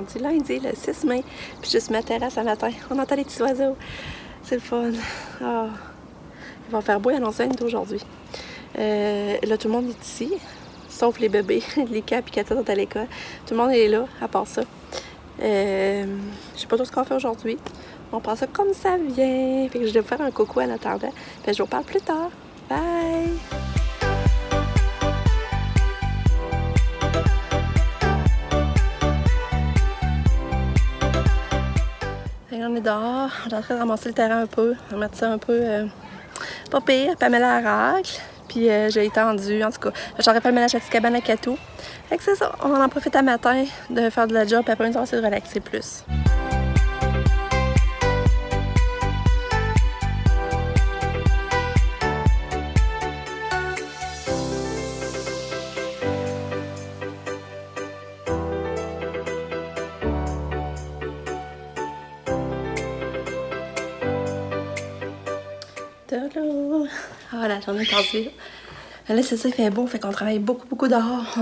aujourd'hui, lundi, le 6 mai. Puis je suis sur ma terrasse ce matin. On entend les petits oiseaux. C'est le fun. Oh. Il va faire beau, il annonce 22 aujourd'hui. Là, tout le monde est ici, sauf les bébés. Lika et Katia sont à l'école. Tout le monde est là, à part ça. Je sais pas tout ce qu'on fait aujourd'hui. On prend ça comme ça vient. Fait que je vais vous faire un coucou en attendant. Fait que je vous parle plus tard. Bye! On est dehors, on est en train de ramasser le terrain un peu, on va mettre ça un peu pas pire, Pamela racle, puis j'ai étendu, en tout cas, j'aurais fait le ménage à petite cabane à Catou. Fait que c'est ça, on en profite à matin de faire de la job, puis après on va essayer de relaxer plus. Tadam! Ah, la journée passe vite. Là, c'est ça, il fait beau, fait qu'on travaille beaucoup dehors.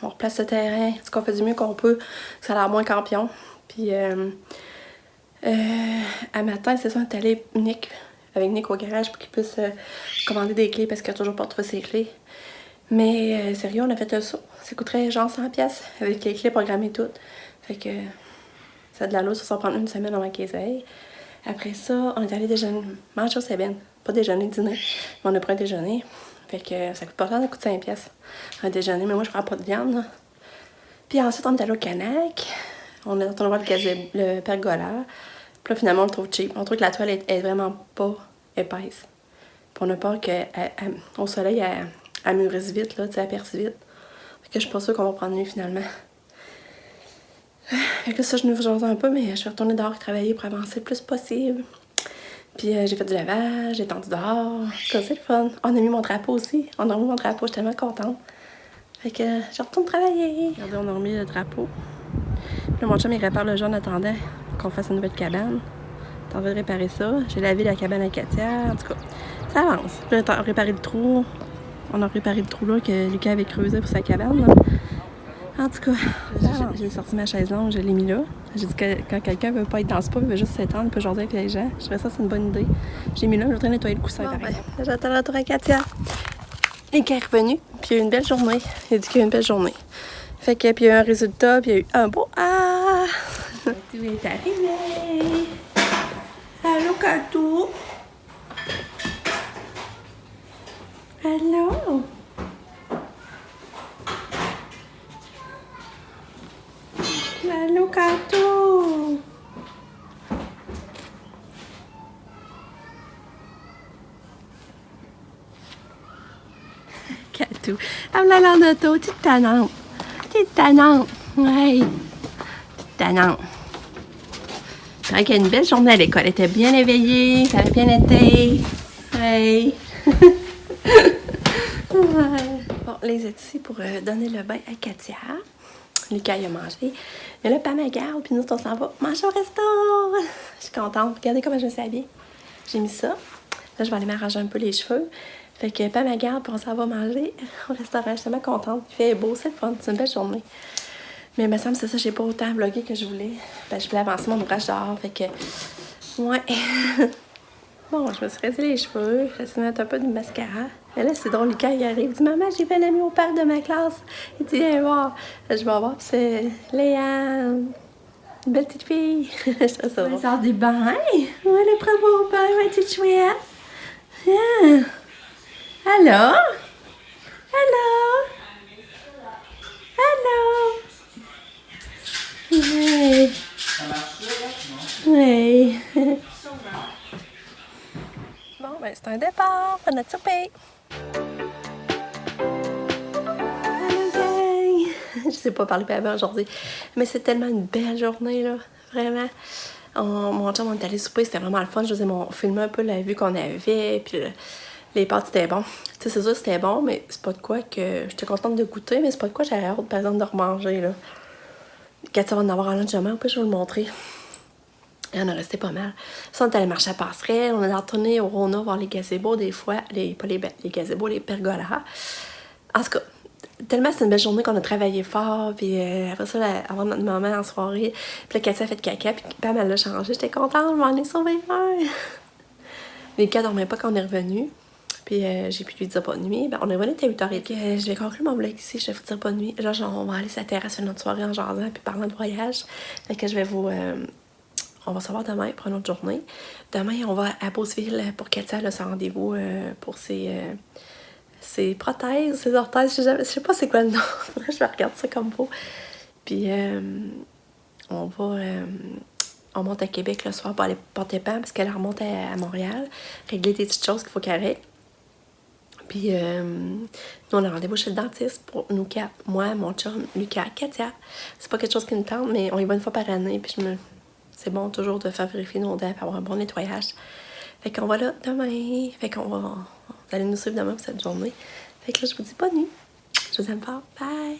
On replace le terrain, en tout cas, on fait du mieux qu'on peut, que ça a l'air moins campion. Puis, à matin, c'est ça, on est allé avec Nick au garage pour qu'il puisse commander des clés parce qu'il a toujours pas trouvé ses clés. Mais sérieux, on a fait le saut. Ça coûterait genre 100$ avec les clés programmées toutes. Fait que ça a de l'allure, ça va prendre une semaine avant qu'ils aillent. Après ça, on est allé déjeuner, manger au Sabine. Pas déjeuner, dîner, mais on a pris un déjeuner. Fait que ça coûte pas cher, ça coûte 5$ un déjeuner, mais moi je prends pas de viande. Là. Puis ensuite, on est allé au Canac. On est retourné voir le pergola. Puis là, finalement, on le trouve cheap. On trouve que la toile est vraiment pas épaisse. Puis on a peur qu'au soleil, elle mûrisse vite, là, elle perce vite. Fait que je suis pas sûre qu'on va prendre nuit finalement. Fait que là, ça, je nous jase un peu, mais je vais retourner dehors travailler pour avancer le plus possible. Puis j'ai fait du lavage, j'ai tendu dehors. En tout cas, c'est le fun. On a mis mon drapeau aussi. On a mis mon drapeau, je suis tellement contente. Fait que je retourne travailler. Regardez, on a remis le drapeau. Puis là, mon chum, il répare le jaune en attendant qu'on fasse une nouvelle cabane. T'en veux réparer ça. J'ai lavé la cabane à Katia. En tout cas, ça avance. Puis là, on a réparé le trou. On a réparé le trou là que Lucas avait creusé pour sa cabane. Là. En tout cas, j'ai sorti ma chaise longue, je l'ai mis là. J'ai dit que quand quelqu'un veut pas être dans le spa, il veut juste s'étendre, il peut jaser avec les gens. Je trouvais ça, c'est une bonne idée. J'ai mis là, je vais nettoyer le coussin, par exemple. J'attends le retour à Katia. Et qui est revenu, puis il y a eu une belle journée. Il a dit qu'il y a eu une belle journée. Fait que, puis il y a eu un résultat, puis il y a eu un beau ah! Tu es arrivé! Allô, Katou! Allô! Allô, Katou! Katou, elle me la langue d'auto, petite tannante. Petite tannante. Ouais. Petite tannante. C'est vrai qu'il y a une belle journée à l'école. Elle était bien éveillée, ça a bien été. Hey. Bon, les est ici pour donner le bain à Katia. Lucas, il a mangé. Mais là, Pam, elle garde, puis nous, on s'en va manger au resto. Je suis contente. Regardez comment je me suis habillée. J'ai mis ça. Là, je vais aller m'arranger un peu les cheveux. Fait que Pam, elle garde, puis on s'en va manger au restaurant. Je suis tellement contente. Il fait beau, c'est le fun. C'est une belle journée. Mais il me semble que c'est ça, j'ai pas autant vlogué que je voulais. Ben, je voulais avancer mon ouvrage dehors. Fait que, ouais. Bon, je me suis rasé les cheveux. J'essaie de mettre un peu de mascara. Et là, c'est drôle, Lucas, il arrive. Il dit, maman, j'ai fait un ami au parc de ma classe. Il dit, viens voir. Je vais voir, puis c'est Léane. Une belle petite fille. Je trouve ça drôle. Elle sort du bain. Ouais, le premier bain, ma petite chouette. Yeah. Allô? Allô? Allô? Oui. Ça marche là? Oui. Bon, ben, c'est un départ pour notre souper. Allô, gang! Je sais pas parler pas aujourd'hui, mais c'est tellement une belle journée, là. Vraiment. Mon chum, on est allé souper, c'était vraiment le fun. Je vous ai filmé un peu la vue qu'on avait, puis les pâtes, c'était bon. Tu sais, c'est sûr, c'était bon, mais c'est pas de quoi que j'étais contente de goûter, mais c'est pas de quoi j'avais hâte, par exemple, de remanger, là. Katia va en avoir un lunch demain, puis je vais vous le montrer. Et on a resté pas mal. Ça, on est allé marcher à Passerelle, on est retourné au Rona voir les gazebos des fois, pas les gazebos, les pergolas. En tout cas, tellement c'est une belle journée qu'on a travaillé fort, puis après ça, avant notre moment en soirée, puis là, Katia a fait caca, puis Pam, elle l'a changé. J'étais contente, je m'en ai sauvé un. Les gars dormaient pas quand on est revenu. Puis j'ai pu lui dire bonne nuit. Ben, on est revenu à 8h30. Je vais conclure mon vlog ici. Je vais vous dire bonne nuit. Là, on va aller sur la terrasse faire notre soirée en jasant puis parlant de voyage. Fait que je vais vous... on va se voir demain pour une autre journée. Demain, on va à Beauceville pour Katia, là, son rendez-vous pour ses prothèses, ses orthèses. Je sais pas c'est quoi le nom. Je regarde ça comme beau. Puis on va... on monte à Québec le soir pour aller porter Pam parce qu'elle remonte à Montréal, régler des petites choses qu'il faut qu'elle règle. Puis nous, on a rendez-vous chez le dentiste pour nous quatre. Moi, mon chum, Lucas, Katia. C'est pas quelque chose qui nous tente, mais on y va une fois par année. Puis c'est bon toujours de faire vérifier nos dents et avoir un bon nettoyage. Fait qu'on va là demain. Fait qu'on va... Vous allez nous suivre demain pour cette journée. Fait que là, je vous dis bonne nuit. Je vous aime fort. Bye!